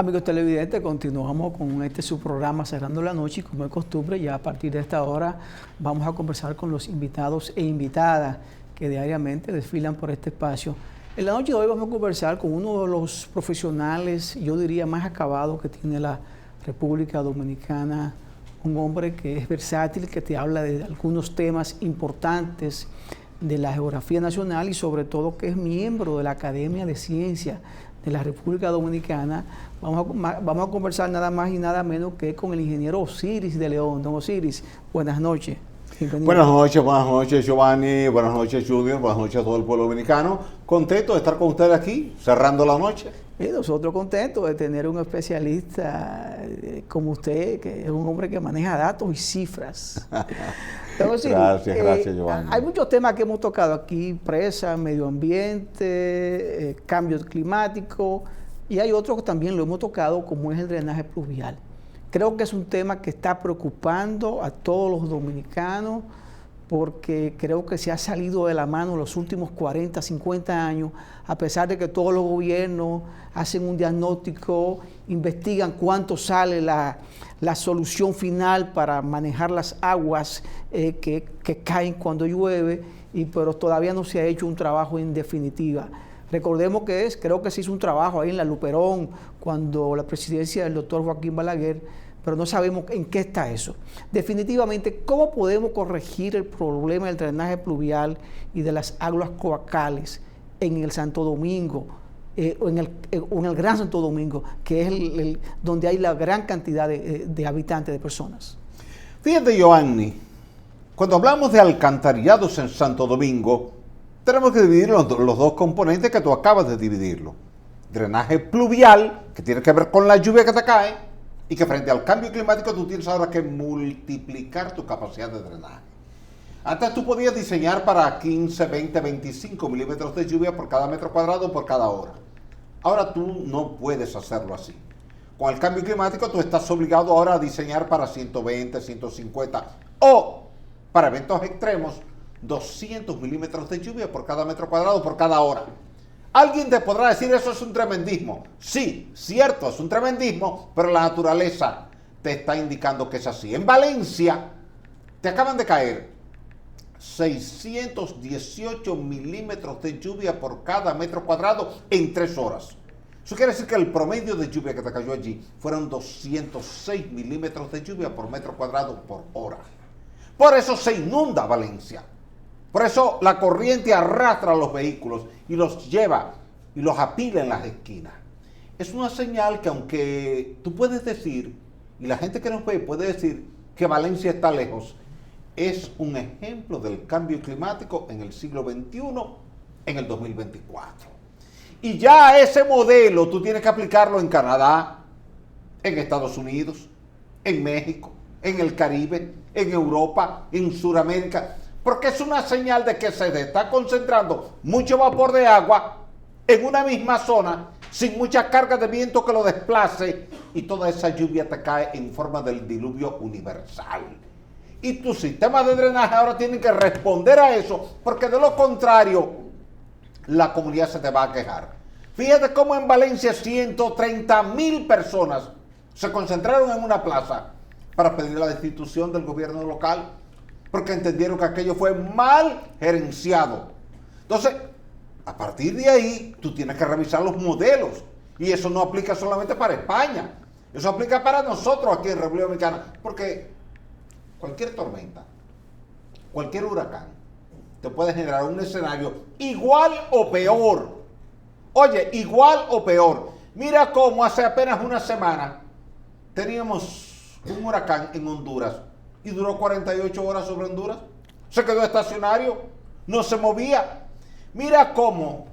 Amigos televidentes, continuamos con su programa Cerrando la Noche y como es costumbre, ya a partir de esta hora vamos a conversar con los invitados e invitadas que diariamente desfilan por este espacio. En la noche de hoy vamos a conversar con uno de los profesionales, yo diría, más acabados que tiene la República Dominicana, un hombre que es versátil, que te habla de algunos temas importantes de la geografía nacional y sobre todo que es miembro de la Academia de Ciencias de la República Dominicana. Vamos a conversar nada más y nada menos que con el ingeniero Osiris de León. Don Osiris, buenas noches. Bienvenido. Buenas noches Giovanni, buenas noches Junior, buenas noches a todo el pueblo dominicano. Contento de estar con ustedes aquí, cerrando la noche. Y nosotros contentos de tener un especialista como usted, que es un hombre que maneja datos y cifras. Entonces, gracias Giovanni. Hay muchos temas que hemos tocado aquí, presa, medio ambiente, cambio climático, y hay otros que también lo hemos tocado, como es el drenaje pluvial. Creo que es un tema que está preocupando a todos los dominicanos, porque creo que se ha salido de la mano los últimos 40, 50 años, a pesar de que todos los gobiernos hacen un diagnóstico, investigan cuánto sale la solución final para manejar las aguas que caen cuando llueve, pero todavía no se ha hecho un trabajo en definitiva. Recordemos que creo que se hizo un trabajo ahí en la Luperón, cuando la presidencia del doctor Joaquín Balaguer, pero no sabemos en qué está eso. Definitivamente, ¿cómo podemos corregir el problema del drenaje pluvial y de las aguas cloacales en el Santo Domingo, o en el Gran Santo Domingo, que es donde hay la gran cantidad de habitantes, de personas? Fíjate, Giovanni, cuando hablamos de alcantarillados en Santo Domingo, tenemos que dividir los dos componentes que tú acabas de dividirlo. Drenaje pluvial, que tiene que ver con la lluvia que te cae, y que frente al cambio climático tú tienes ahora que multiplicar tu capacidad de drenaje. Antes tú podías diseñar para 15, 20, 25 milímetros de lluvia por cada metro cuadrado por cada hora. Ahora tú no puedes hacerlo así. Con el cambio climático tú estás obligado ahora a diseñar para 120, 150 o para eventos extremos 200 milímetros de lluvia por cada metro cuadrado por cada hora. Alguien te podrá decir eso es un tremendismo. Sí, cierto, es un tremendismo, pero la naturaleza te está indicando que es así. En Valencia te acaban de caer 618 milímetros de lluvia por cada metro cuadrado en 3 horas. Eso quiere decir que el promedio de lluvia que te cayó allí fueron 206 milímetros de lluvia por metro cuadrado por hora. Por eso se inunda Valencia. Por eso la corriente arrastra a los vehículos y los lleva y los apila en las esquinas. Es una señal que aunque tú puedes decir, y la gente que nos ve puede decir que Valencia está lejos, es un ejemplo del cambio climático en el siglo XXI, en el 2024. Y ya ese modelo tú tienes que aplicarlo en Canadá, en Estados Unidos, en México, en el Caribe, en Europa, en Sudamérica, porque es una señal de que se está concentrando mucho vapor de agua en una misma zona, sin mucha carga de viento que lo desplace, y toda esa lluvia te cae en forma del diluvio universal. Y tu sistema de drenaje ahora tiene que responder a eso, porque de lo contrario, la comunidad se te va a quejar. Fíjate cómo en Valencia 130,000 personas se concentraron en una plaza para pedir la destitución del gobierno local, porque entendieron que aquello fue mal gerenciado. Entonces, a partir de ahí, tú tienes que revisar los modelos. Y eso no aplica solamente para España. Eso aplica para nosotros aquí en República Dominicana. Porque cualquier tormenta, cualquier huracán, te puede generar un escenario igual o peor. Oye, igual o peor. Mira cómo hace apenas una semana teníamos un huracán en Honduras. Y duró 48 horas sobre Honduras. Se quedó estacionario, no se movía. Mira cómo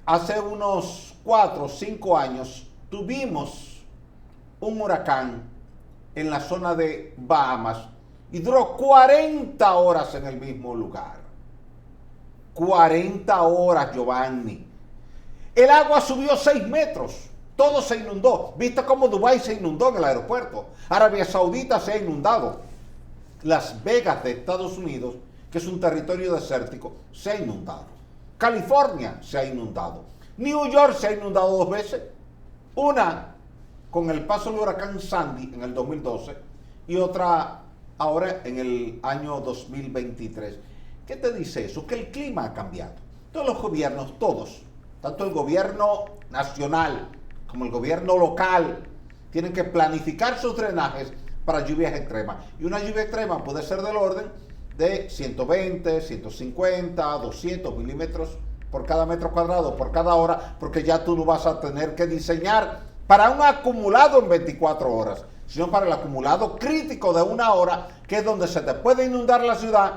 hace unos 4 o 5 años tuvimos un huracán en la zona de Bahamas y duró 40 horas en el mismo lugar. 40 horas, Giovanni. El agua subió 6 metros. Todo se inundó. ¿Viste cómo Dubái se inundó en el aeropuerto? Arabia Saudita se ha inundado. Las Vegas de Estados Unidos, que es un territorio desértico, se ha inundado. California se ha inundado. New York se ha inundado 2 veces. Una con el paso del huracán Sandy en el 2012 y otra ahora en el año 2023. ¿Qué te dice eso? Que el clima ha cambiado. Todos los gobiernos, todos, tanto el gobierno nacional como el gobierno local, tienen que planificar sus drenajes para lluvias extremas. Y una lluvia extrema puede ser del orden de 120, 150, 200 milímetros por cada metro cuadrado, por cada hora, porque ya tú no vas a tener que diseñar para un acumulado en 24 horas, sino para el acumulado crítico de una hora, que es donde se te puede inundar la ciudad,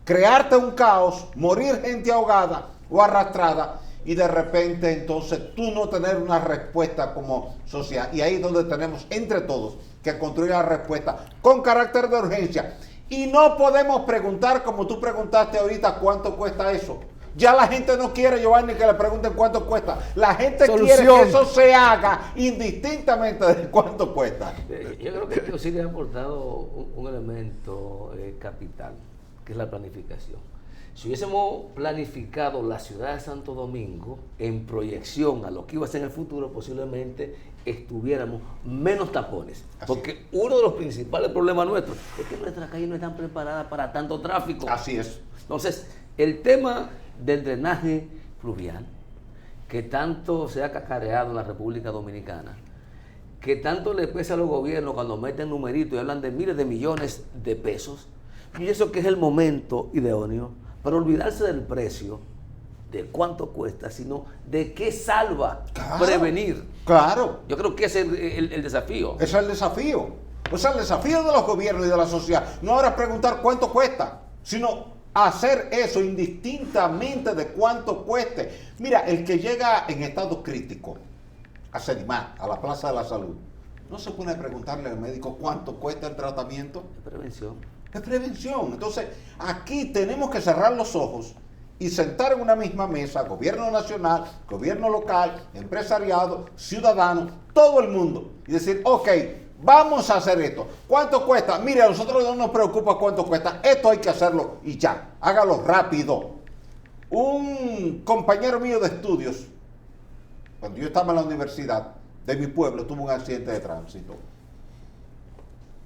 crearte un caos, morir gente ahogada o arrastrada, y de repente entonces tú no tener una respuesta como sociedad. Y ahí es donde tenemos entre todos que construir la respuesta con carácter de urgencia. Y no podemos preguntar, como tú preguntaste ahorita, ¿cuánto cuesta eso? Ya la gente no quiere, Giovanni, que le pregunten cuánto cuesta. La gente quiere que eso se haga indistintamente de cuánto cuesta. Yo creo que yo sí le he aportado un elemento capital, que es la planificación. Si hubiésemos planificado la ciudad de Santo Domingo en proyección a lo que iba a ser en el futuro, posiblemente estuviéramos menos tapones. Así Porque es. uno de los principales problemas nuestros es que nuestras calles no están preparadas para tanto tráfico. Así es. Entonces, el tema del drenaje fluvial, que tanto se ha cacareado en la República Dominicana, que tanto le pesa a los gobiernos cuando meten numeritos y hablan de miles de millones de pesos, yo pienso que es el momento idóneo para olvidarse del precio, de cuánto cuesta, sino de qué salva prevenir. Claro. Yo creo que ese es el desafío. Ese es el desafío. O sea, el desafío de los gobiernos y de la sociedad no ahora preguntar cuánto cuesta, sino hacer eso indistintamente de cuánto cueste. Mira, el que llega en estado crítico a Sedimar, a la Plaza de la Salud, no se pone a preguntarle al médico cuánto cuesta el tratamiento. Prevención. Es prevención. Entonces, aquí tenemos que cerrar los ojos y sentar en una misma mesa, gobierno nacional, gobierno local, empresariado, ciudadanos, todo el mundo, y decir, ok, vamos a hacer esto. ¿Cuánto cuesta? Mire, a nosotros no nos preocupa cuánto cuesta, esto hay que hacerlo y ya, hágalo rápido. Un compañero mío de estudios, cuando yo estaba en la universidad de mi pueblo, tuvo un accidente de tránsito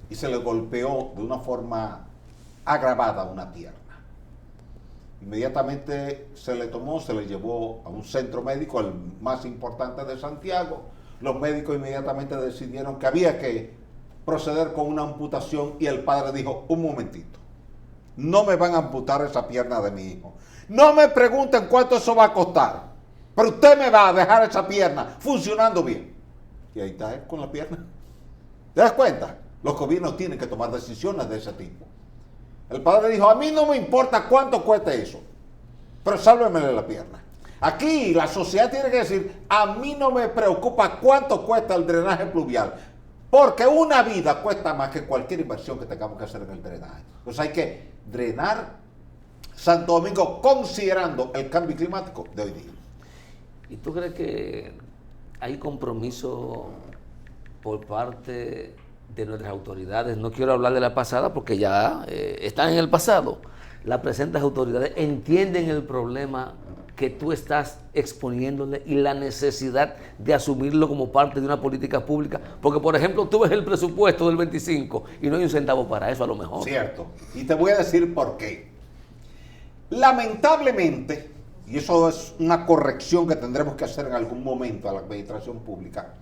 y se le golpeó de una forma agravada una pierna. Inmediatamente se le tomó, se le llevó a un centro médico, el más importante de Santiago. Los médicos inmediatamente decidieron que había que proceder con una amputación y el padre dijo, un momentito, no me van a amputar esa pierna de mi hijo. No me pregunten cuánto eso va a costar, pero usted me va a dejar esa pierna funcionando bien. Y ahí está él con la pierna. ¿Te das cuenta? Los gobiernos tienen que tomar decisiones de ese tipo. El padre dijo, a mí no me importa cuánto cueste eso, pero sálvemele la pierna. Aquí la sociedad tiene que decir, a mí no me preocupa cuánto cuesta el drenaje pluvial, porque una vida cuesta más que cualquier inversión que tengamos que hacer en el drenaje. Entonces hay que drenar Santo Domingo considerando el cambio climático de hoy día. ¿Y tú crees que hay compromiso por parte de nuestras autoridades? No quiero hablar de la pasada porque ya están en el pasado. Las presentes autoridades entienden el problema que tú estás exponiéndole y la necesidad de asumirlo como parte de una política pública, porque por ejemplo tú ves el presupuesto del 25 y no hay un centavo para eso a lo mejor. Cierto, y te voy a decir por qué. Lamentablemente, y eso es una corrección que tendremos que hacer en algún momento a la administración pública,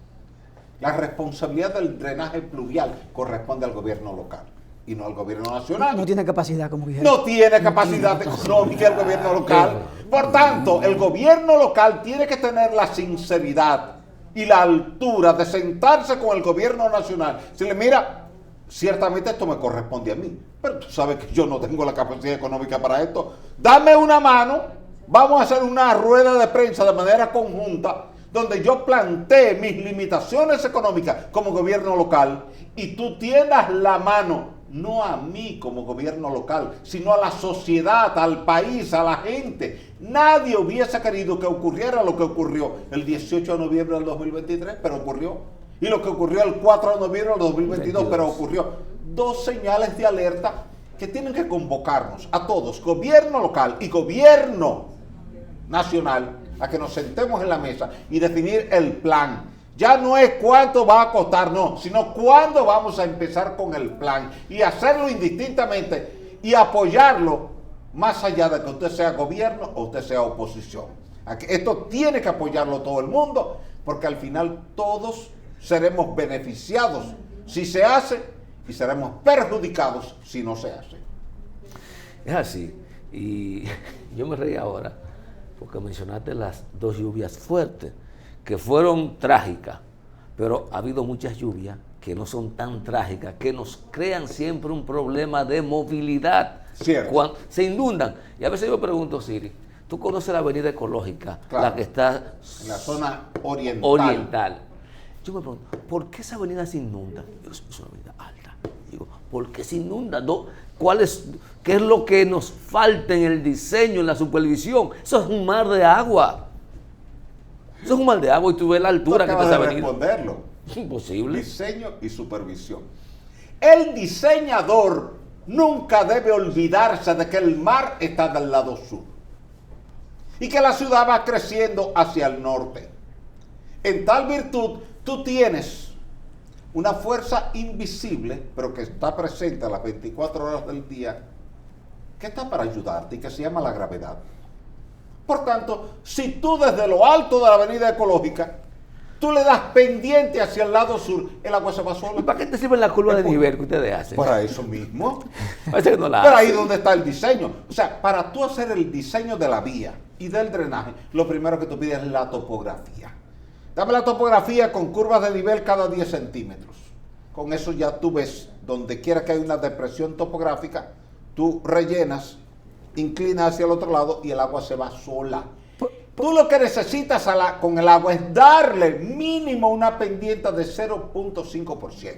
la responsabilidad del drenaje pluvial corresponde al gobierno local y no al gobierno nacional. No tiene capacidad, como dijeron. No tiene capacidad económica el gobierno local. Por tanto, el gobierno local tiene que tener la sinceridad y la altura de sentarse con el gobierno nacional. Decirle, mira, ciertamente esto me corresponde a mí, pero tú sabes que yo no tengo la capacidad económica para esto. Dame una mano, vamos a hacer una rueda de prensa de manera conjunta, donde yo plantee mis limitaciones económicas como gobierno local y tú tiendas la mano, no a mí como gobierno local, sino a la sociedad, al país, a la gente. Nadie hubiese querido que ocurriera lo que ocurrió el 18 de noviembre del 2023, pero ocurrió. Y lo que ocurrió el 4 de noviembre del 2022, pero ocurrió. Dos señales de alerta que tienen que convocarnos a todos, gobierno local y gobierno nacional, a que nos sentemos en la mesa y definir el plan. Ya no es cuánto va a costar, no, sino cuándo vamos a empezar con el plan y hacerlo indistintamente y apoyarlo más allá de que usted sea gobierno o usted sea oposición. Esto tiene que apoyarlo todo el mundo porque al final todos seremos beneficiados si se hace y seremos perjudicados si no se hace. Es así. Y yo me reí ahora porque mencionaste las dos lluvias fuertes que fueron trágicas, pero ha habido muchas lluvias que no son tan trágicas, que nos crean siempre un problema de movilidad. Cierto. Cuando se inundan. Y a veces yo me pregunto, Siri, ¿tú conoces la avenida ecológica? Claro. La que está En la zona oriental. oriental. Yo me pregunto, ¿por qué esa avenida se inunda? Digo, es una avenida alta. Digo, ¿por qué se inunda? ¿Qué es lo que nos falta en el diseño, en la supervisión? Eso es un mar de agua. Eso es un mar de agua y tú ves la altura que está esa avenida. Responderlo. Imposible. Diseño y supervisión. El diseñador nunca debe olvidarse de que el mar está del lado sur y que la ciudad va creciendo hacia el norte. En tal virtud, tú tienes una fuerza invisible, pero que está presente a las 24 horas del día, que está para ayudarte y que se llama la gravedad. Por tanto, si tú desde lo alto de la avenida ecológica, tú le das pendiente hacia el lado sur, el agua se va sola. ¿Y para qué te sirven las curvas de nivel que ustedes hacen? Para eso mismo. Parece que no la Pero ahí hacen. donde está el diseño. O sea, para tú hacer el diseño de la vía y del drenaje, lo primero que tú pides es la topografía. Dame la topografía con curvas de nivel cada 10 centímetros. Con eso ya tú ves, donde quiera que haya una depresión topográfica, tú rellenas, inclinas hacia el otro lado y el agua se va sola. Tú lo que necesitas con el agua es darle mínimo una pendiente de 0.5%.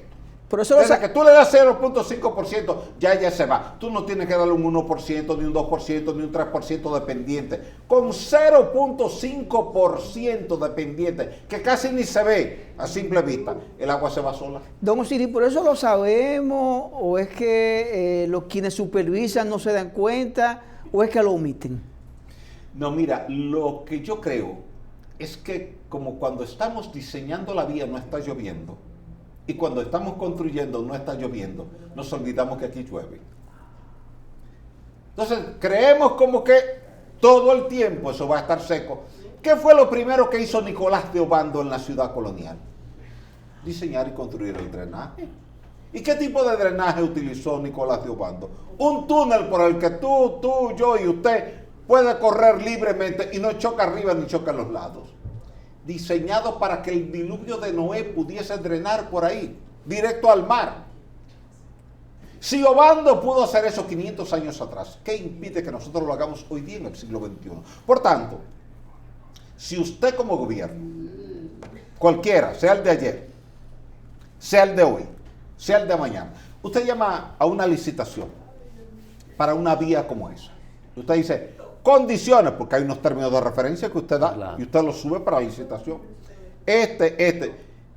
Pero eso Desde que tú le das 0.5%, ya se va. Tú no tienes que darle un 1%, ni un 2%, ni un 3% de pendiente. Con 0.5% de pendiente, que casi ni se ve a simple vista, el agua se va sola. Don Osiris, ¿por eso lo sabemos? ¿O es que quienes supervisan no se dan cuenta? ¿O es que lo omiten? No, mira, lo que yo creo es que como cuando estamos diseñando la vía no está lloviendo, y cuando estamos construyendo no está lloviendo, nos olvidamos que aquí llueve. Entonces, creemos como que todo el tiempo eso va a estar seco. ¿Qué fue lo primero que hizo Nicolás de Obando en la ciudad colonial? Diseñar y construir el drenaje. ¿Y qué tipo de drenaje utilizó Nicolás de Obando? Un túnel por el que tú, yo y usted puede correr libremente y no choca arriba ni choca en los lados. Diseñado para que el diluvio de Noé pudiese drenar por ahí, directo al mar. Si Obando pudo hacer eso 500 años atrás, ¿qué impide que nosotros lo hagamos hoy día en el siglo XXI? Por tanto, si usted como gobierno, cualquiera, sea el de ayer, sea el de hoy, sea el de mañana, usted llama a una licitación para una vía como esa. Usted dice, condiciones, porque hay unos términos de referencia que usted da, claro, y usted los sube para la licitación.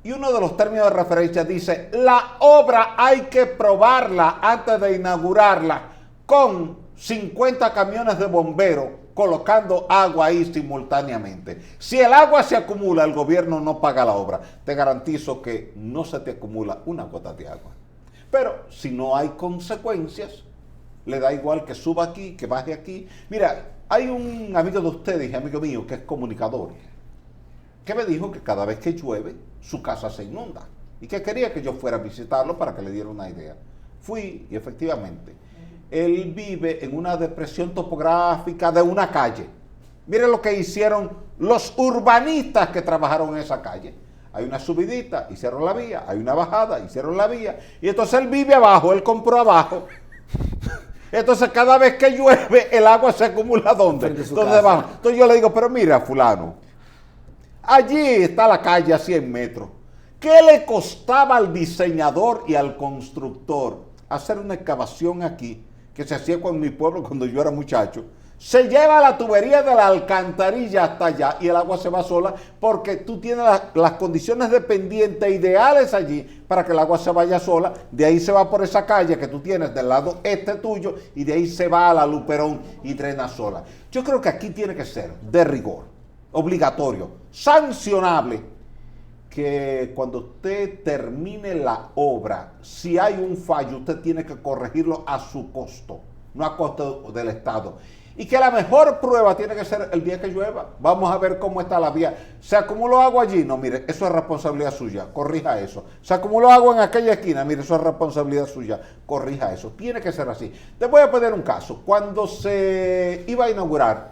Y uno de los términos de referencia dice, la obra hay que probarla antes de inaugurarla con 50 camiones de bomberos colocando agua ahí simultáneamente. Si el agua se acumula, el gobierno no paga la obra. Te garantizo que no se te acumula una gota de agua. Pero si no hay consecuencias, le da igual que suba aquí, que baje aquí. Mira, hay un amigo de ustedes y amigo mío que es comunicador, que me dijo que cada vez que llueve, su casa se inunda y que quería que yo fuera a visitarlo para que le diera una idea. Fui y efectivamente, él vive en una depresión topográfica de una calle. Miren lo que hicieron los urbanistas que trabajaron en esa calle. Hay una subidita, hicieron la vía, hay una bajada, hicieron la vía, y entonces él vive abajo, él compró abajo. Entonces cada vez que llueve el agua se acumula ¿dónde? ¿Dónde va? Entonces yo le digo, pero mira fulano, allí está la calle a 100 metros. ¿Qué le costaba al diseñador y al constructor hacer una excavación aquí, que se hacía con mi pueblo cuando yo era muchacho? Se lleva la tubería de la alcantarilla hasta allá y el agua se va sola porque tú tienes las condiciones de pendiente ideales allí para que el agua se vaya sola. De ahí se va por esa calle que tú tienes del lado este tuyo y de ahí se va a la Luperón y drena sola. Yo creo que aquí tiene que ser de rigor, obligatorio, sancionable, que cuando usted termine la obra, si hay un fallo, usted tiene que corregirlo a su costo, no a costo del Estado. Y que la mejor prueba tiene que ser el día que llueva. Vamos a ver cómo está la vía. Se acumuló agua allí. No, mire, eso es responsabilidad suya. Corrija eso. Se acumuló agua en aquella esquina. Mire, eso es responsabilidad suya. Corrija eso. Tiene que ser así. Te voy a poner un caso. Cuando se iba a inaugurar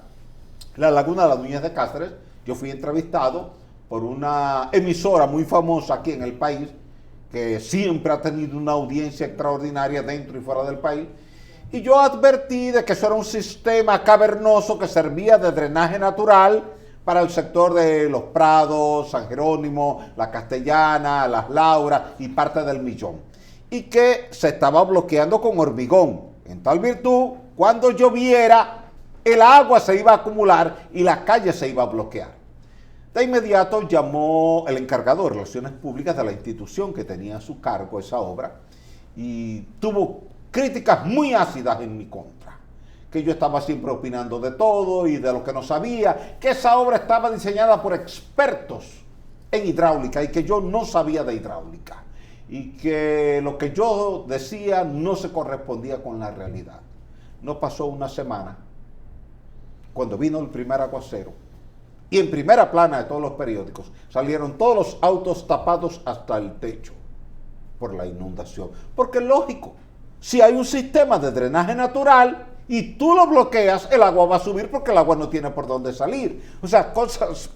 la Laguna de las Nuñas de Cáceres, yo fui entrevistado por una emisora muy famosa aquí en el país, que siempre ha tenido una audiencia extraordinaria dentro y fuera del país. Y yo advertí de que eso era un sistema cavernoso que servía de drenaje natural para el sector de Los Prados, San Jerónimo, La Castellana, Las Lauras y parte del Millón. Y que se estaba bloqueando con hormigón. En tal virtud, cuando lloviera, el agua se iba a acumular y la calle se iba a bloquear. De inmediato llamó el encargado de Relaciones Públicas de la institución que tenía a su cargo esa obra y tuvo críticas muy ácidas en mi contra, que yo estaba siempre opinando de todo y de lo que no sabía, que esa obra estaba diseñada por expertos en hidráulica y que yo no sabía de hidráulica y que lo que yo decía no se correspondía con la realidad. No pasó una semana cuando vino el primer aguacero y en primera plana de todos los periódicos salieron todos los autos tapados hasta el techo por la inundación, porque es lógico. Si hay un sistema de drenaje natural y tú lo bloqueas, el agua va a subir porque el agua no tiene por dónde salir. O sea, cosas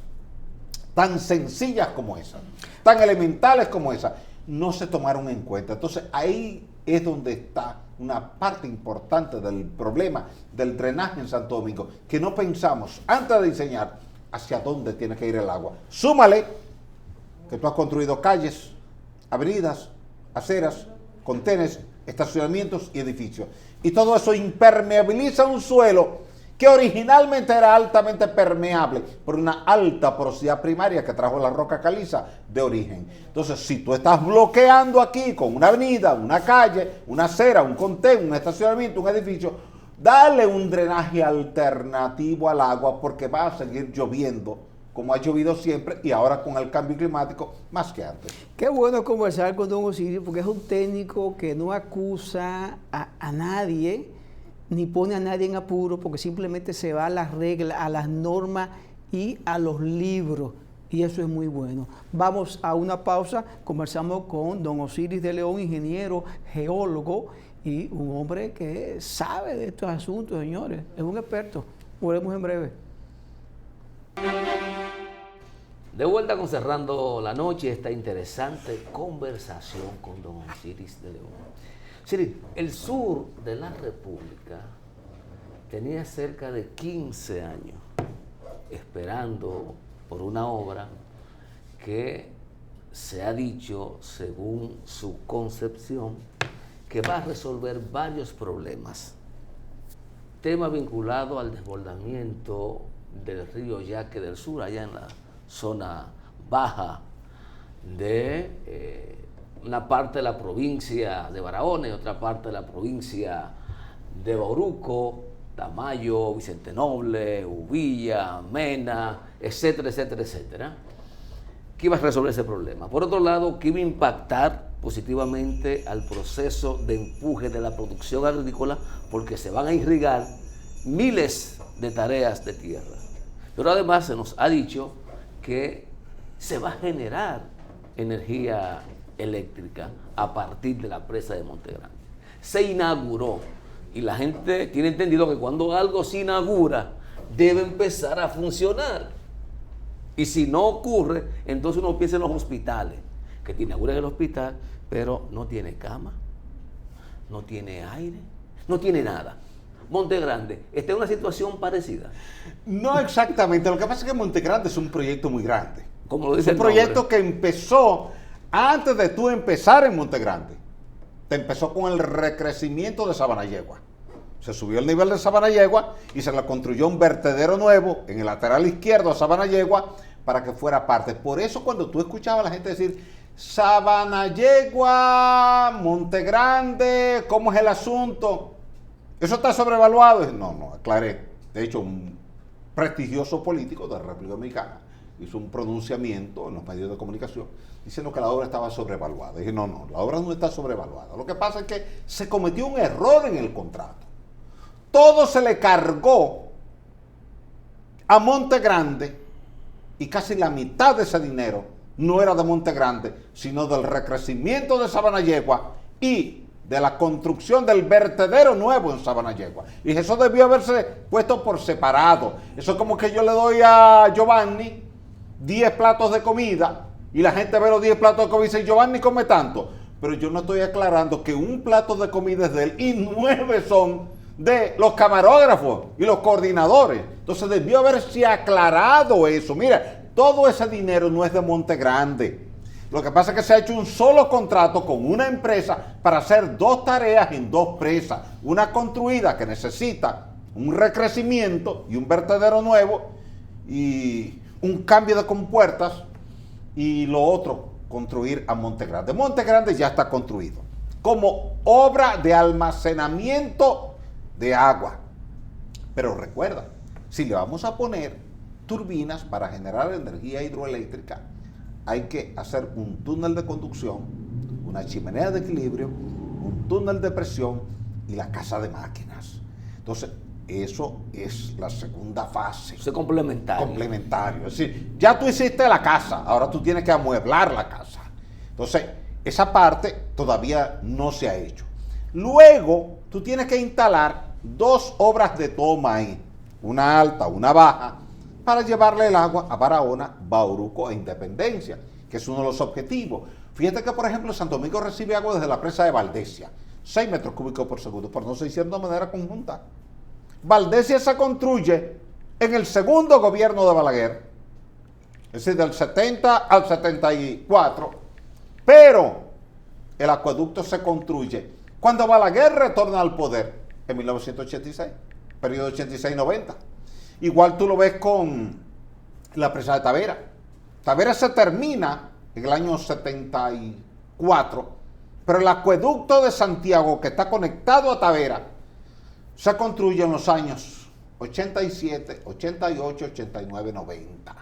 tan sencillas como esa, tan elementales como esa, no se tomaron en cuenta. Entonces ahí es donde está una parte importante del problema del drenaje en Santo Domingo, que no pensamos antes de diseñar hacia dónde tiene que ir el agua. Súmale que tú has construido calles, avenidas, aceras, contenes, estacionamientos y edificios. Y todo eso impermeabiliza un suelo que originalmente era altamente permeable por una alta porosidad primaria que trajo la roca caliza de origen. Entonces, si tú estás bloqueando aquí con una avenida, una calle, una acera, un contén, un estacionamiento, un edificio, dale un drenaje alternativo al agua porque va a seguir lloviendo como ha llovido siempre y ahora con el cambio climático más que antes. Qué bueno conversar con don Osiris porque es un técnico que no acusa a nadie ni pone a nadie en apuro porque simplemente se va a las reglas, a las normas y a los libros. Y eso es muy bueno. Vamos a una pausa, conversamos con don Osiris de León, ingeniero, geólogo y un hombre que sabe de estos asuntos, señores. Es un experto. Volvemos en breve. De vuelta con Cerrando la Noche, esta interesante conversación con don Osiris de León. Osiris, el sur de la República tenía cerca de 15 años esperando por una obra que se ha dicho, según su concepción, que va a resolver varios problemas. Tema vinculado al desbordamiento del río Yaque del Sur, allá en la zona baja de una parte de la provincia de Barahona y otra parte de la provincia de Bauruco, Tamayo, Vicente Noble, Uvilla, Mena, etcétera, etcétera, etcétera, que iba a resolver ese problema. Por otro lado, que iba a impactar positivamente al proceso de empuje de la producción agrícola porque se van a irrigar miles de tareas de tierra. Pero además se nos ha dicho que se va a generar energía eléctrica a partir de la presa de Montegrande. Se inauguró y la gente tiene entendido que cuando algo se inaugura debe empezar a funcionar. Y si no ocurre, entonces uno piensa en los hospitales, que te inauguran el hospital, pero no tiene cama, no tiene aire, no tiene nada. Montegrande está en una situación parecida. No exactamente, lo que pasa es que Montegrande es un proyecto muy grande. Como lo dice un proyecto que empezó antes de tú empezar en Montegrande. Te empezó con el recrecimiento de Sabanayegua. Se subió el nivel de Sabanayegua y se le construyó un vertedero nuevo en el lateral izquierdo a Sabanayegua para que fuera parte. Por eso cuando tú escuchabas a la gente decir Sabanayegua, Montegrande, ¿cómo es el asunto? ¿Eso está sobrevaluado? No, aclaré. De hecho, un prestigioso político de la República Dominicana hizo un pronunciamiento en los medios de comunicación diciendo que la obra estaba sobrevaluada. Dije, no, la obra no está sobrevaluada. Lo que pasa es que se cometió un error en el contrato. Todo se le cargó a Monte Grande y casi la mitad de ese dinero no era de Monte Grande, sino del recrecimiento de Sabanayegua y de la construcción del vertedero nuevo en Sabanayegua. Y eso debió haberse puesto por separado. Eso es como que yo le doy a Giovanni 10 platos de comida y la gente ve los 10 platos de comida y dice, Giovanni come tanto. Pero yo no estoy aclarando que un plato de comida es de él y 9 son de los camarógrafos y los coordinadores. Entonces debió haberse aclarado eso. Mira, todo ese dinero no es de Monte Grande. Lo que pasa es que se ha hecho un solo contrato con una empresa para hacer 2 tareas en 2 presas. Una construida que necesita un recrecimiento y un vertedero nuevo y un cambio de compuertas, y lo otro, construir a Monte Grande. Monte Grande ya está construido como obra de almacenamiento de agua. Pero recuerda, si le vamos a poner turbinas para generar energía hidroeléctrica, hay que hacer un túnel de conducción, una chimenea de equilibrio, un túnel de presión y la casa de máquinas. Entonces, eso es la segunda fase. Eso es complementario. Complementario. Es decir, ya tú hiciste la casa, ahora tú tienes que amueblar la casa. Entonces, esa parte todavía no se ha hecho. Luego, tú tienes que instalar 2 obras de toma ahí, una alta, una baja, para llevarle el agua a Barahona, Bauruco e Independencia, que es uno de los objetivos. Fíjate que, por ejemplo, Santo Domingo recibe agua desde la presa de Valdesia, 6 metros cúbicos por segundo, pero no se hicieron de manera conjunta. Valdesia se construye en el segundo gobierno de Balaguer, es decir, del 70 al 74, pero el acueducto se construye cuando Balaguer retorna al poder en 1986, periodo 86-90. Igual tú lo ves con la presa de Tavera. Tavera se termina en el año 74, pero el acueducto de Santiago, que está conectado a Tavera, se construye en los años 87, 88, 89, 90.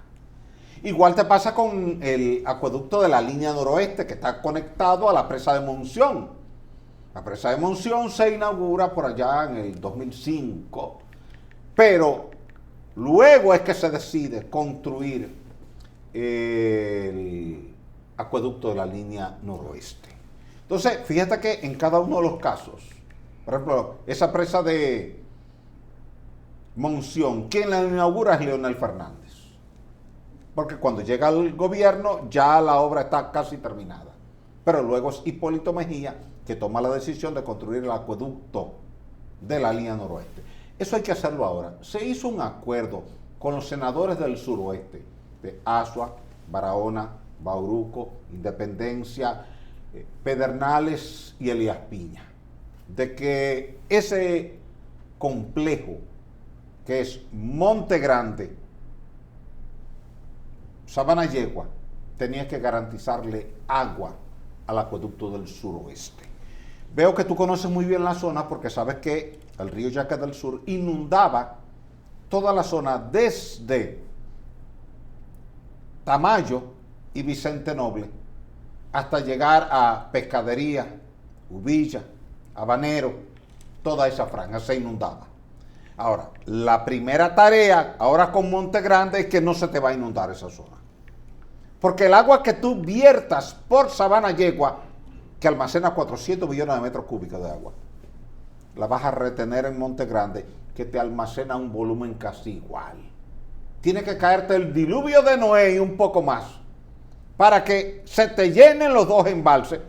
Igual te pasa con el acueducto de la línea noroeste, que está conectado a la presa de Monción. La presa de Monción se inaugura por allá en el 2005, pero luego es que se decide construir el acueducto de la línea noroeste. Entonces, fíjate que en cada uno de los casos, por ejemplo, esa presa de Monción, quien la inaugura es Leonel Fernández. Porque cuando llega al gobierno ya la obra está casi terminada. Pero luego es Hipólito Mejía que toma la decisión de construir el acueducto de la línea noroeste. Eso hay que hacerlo ahora. Se hizo un acuerdo con los senadores del suroeste, de Azua, Barahona, Bauruco, Independencia, Pedernales y Elías Piña, de que ese complejo que es Monte Grande, Sabanayegua, tenía que garantizarle agua al acueducto del suroeste. Veo que tú conoces muy bien la zona porque sabes que el río Yaque del Sur inundaba toda la zona desde Tamayo y Vicente Noble hasta llegar a Pescadería, Uvilla, Habanero, toda esa franja se inundaba. Ahora, la primera tarea ahora con Monte Grande es que no se te va a inundar esa zona. Porque el agua que tú viertas por Sabanayegua, que almacena 400 millones de metros cúbicos de agua, la vas a retener en Monte Grande, que te almacena un volumen casi igual. Tiene que caerte el diluvio de Noé y un poco más, para que se te llenen los 2 embalses,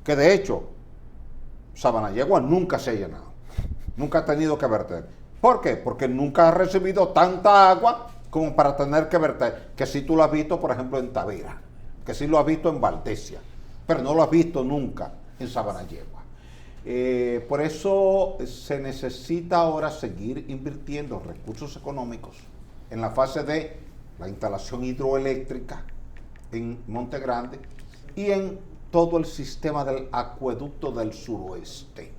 que de hecho, Sabanayegua nunca se ha llenado, nunca ha tenido que verter. ¿Por qué? Porque nunca ha recibido tanta agua como para tener que verter, que si tú lo has visto, por ejemplo, en Tavera, que si lo has visto en Valdesia, pero no lo has visto nunca en Sabanayegua. Por eso se necesita ahora seguir invirtiendo recursos económicos en la fase de la instalación hidroeléctrica en Monte Grande y en todo el sistema del acueducto del suroeste.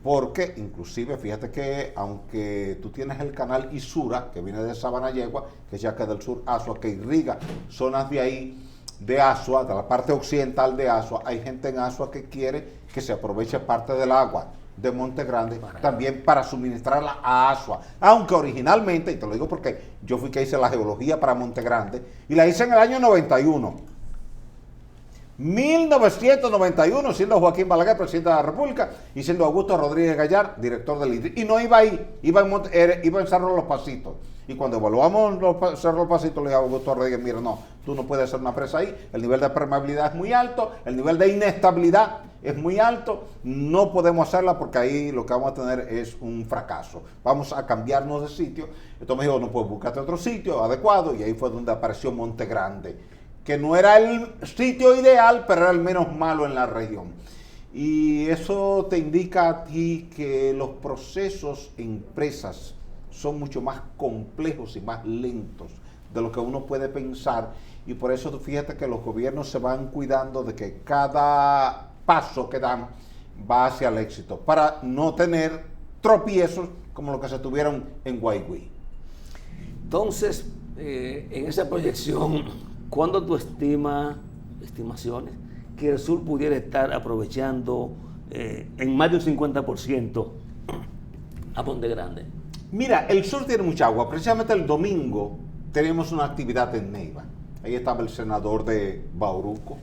Porque inclusive fíjate que aunque tú tienes el canal Isura, que viene de Sabanayegua, que es Yaque del Sur, Asua, que irriga zonas de ahí, de Asua, de la parte occidental de Asua, hay gente en Asua que quiere que se aproveche parte del agua de Monte Grande también para suministrarla a Asua, aunque originalmente, y te lo digo porque yo fui que hice la geología para Monte Grande, y la hice en el año 1991, siendo Joaquín Balaguer presidente de la República y siendo Augusto Rodríguez Gallar director del IDRI. Y no iba ahí, iba en Cerro Los Pasitos. Y cuando evaluamos Cerro Los Pasitos, le dije a Augusto Rodríguez, mira, no, tú no puedes hacer una presa ahí, el nivel de permeabilidad es muy alto, el nivel de inestabilidad es muy alto, no podemos hacerla porque ahí lo que vamos a tener es un fracaso. Vamos a cambiarnos de sitio. Entonces me dijo, no, pues búscate otro sitio adecuado, y ahí fue donde apareció Monte Grande, que no era el sitio ideal, pero era el menos malo en la región. Y eso te indica a ti que los procesos en presas son mucho más complejos y más lentos de lo que uno puede pensar, y por eso fíjate que los gobiernos se van cuidando de que cada paso que dan va hacia el éxito, para no tener tropiezos como los que se tuvieron en Guaigüí. Entonces, en esa proyección, ¿cuándo tú estimaciones, que el sur pudiera estar aprovechando en más de un 50% a Monte Grande? Mira, el sur tiene mucha agua. Precisamente el domingo tenemos una actividad en Neiva. Ahí estaba el senador de Bauruco,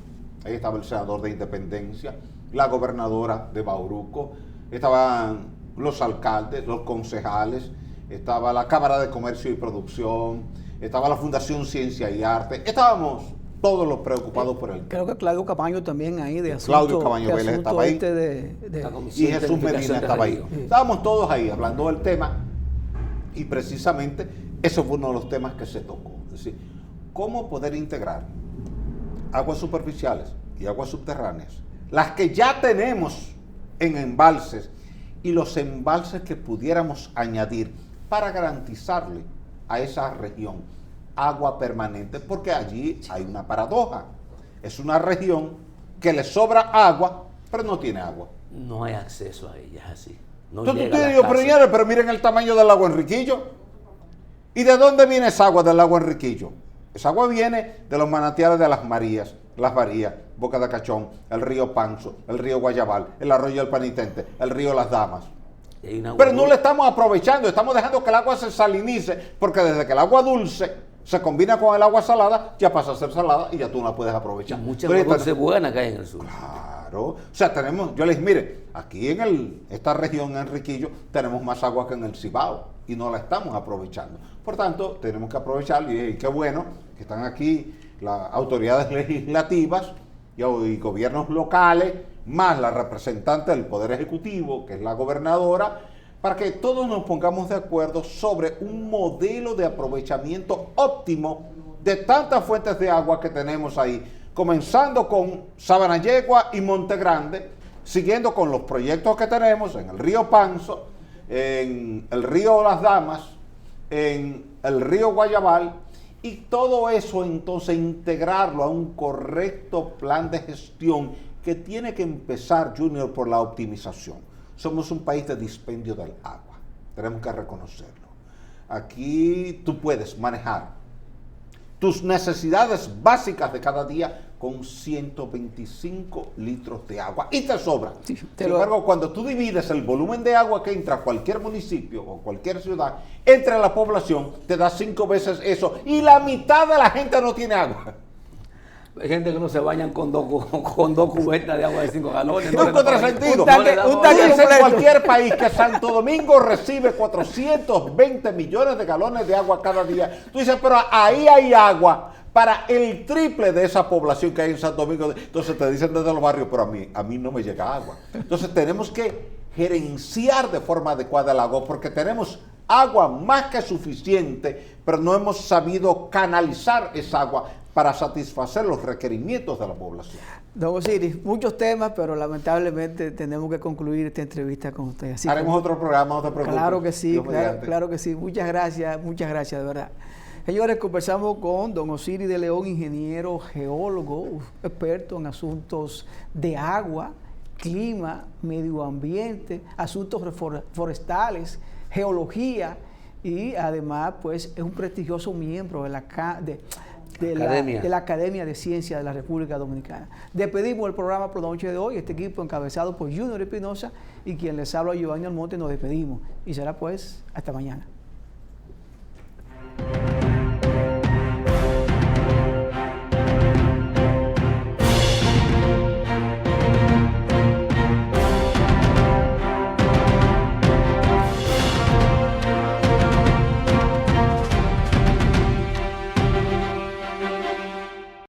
ahí estaba el senador de Independencia, la gobernadora de Bauruco, estaban los alcaldes, los concejales, estaba la Cámara de Comercio y Producción, estaba la Fundación Ciencia y Arte, estábamos todos los preocupados por el tema. Creo que Claudio Camaño también ahí de asunto. Claudio Camaño Vélez estaba ahí. Y Jesús Medina estaba ahí. Sí. Estábamos todos ahí hablando del tema, y precisamente eso fue uno de los temas que se tocó. Es decir, cómo poder integrar aguas superficiales y aguas subterráneas, las que ya tenemos en embalses, y los embalses que pudiéramos añadir para garantizarle a esa región agua permanente, porque allí hay una paradoja. Es una región que le sobra agua, pero no tiene agua. No hay acceso a ella, es así. No Entonces tú dices, pero miren el tamaño del lago Enriquillo. ¿Y de dónde viene esa agua del lago Enriquillo? Esa agua viene de los manantiales de las Marías, las Varías, Boca de Cachón, el río Panzo, el río Guayabal, el arroyo del Penitente, el río Las Damas. Pero no le estamos aprovechando, estamos dejando que el agua se salinice, porque desde que el agua dulce se combina con el agua salada, ya pasa a ser salada y ya tú no la puedes aprovechar. Y muchas cosas buenas que hay en el sur. Claro, o sea, tenemos, yo les mire, aquí en esta región, en Enriquillo, tenemos más agua que en el Cibao y no la estamos aprovechando. Por tanto, tenemos que aprovecharla, y qué bueno que están aquí las autoridades legislativas y gobiernos locales, más la representante del Poder Ejecutivo, que es la gobernadora, para que todos nos pongamos de acuerdo sobre un modelo de aprovechamiento óptimo de tantas fuentes de agua que tenemos ahí, comenzando con Sabanayegua y Monte Grande, siguiendo con los proyectos que tenemos en el río Panzo, en el río Las Damas, en el río Guayabal, y todo eso entonces integrarlo a un correcto plan de gestión que tiene que empezar, Junior, por la optimización. Somos un país de dispendio del agua, tenemos que reconocerlo. Aquí tú puedes manejar tus necesidades básicas de cada día con 125 litros de agua y te sobra. Sí, Sin embargo, cuando tú divides el volumen de agua que entra a cualquier municipio o cualquier ciudad, entre la población, te da 5 veces eso, y la mitad de la gente no tiene agua. Hay gente que no se bañan con dos cubetas de agua de 5 galones. No encuentra sentido. Dice en cualquier país que Santo Domingo recibe 420 millones de galones de agua cada día. Tú dices, pero ahí hay agua para el triple de esa población que hay en Santo Domingo. Entonces te dicen desde los barrios, pero a mí no me llega agua. Entonces tenemos que gerenciar de forma adecuada el agua, porque tenemos agua más que suficiente, pero no hemos sabido canalizar esa agua para satisfacer los requerimientos de la población. Don Osiris, muchos temas, pero lamentablemente tenemos que concluir esta entrevista con usted. Así haremos otro programa, no te preocupes. Claro que sí, claro que sí. Muchas gracias, de verdad. Señores, conversamos con don Osiris de León, ingeniero, geólogo, experto en asuntos de agua, clima, medio ambiente, asuntos forestales, geología, y además pues es un prestigioso miembro de la Academia de Ciencias de la República Dominicana. Despedimos el programa por la noche de hoy, este equipo encabezado por Junior Espinosa y quien les habla, Giovanni Almonte. Nos despedimos y será pues hasta mañana.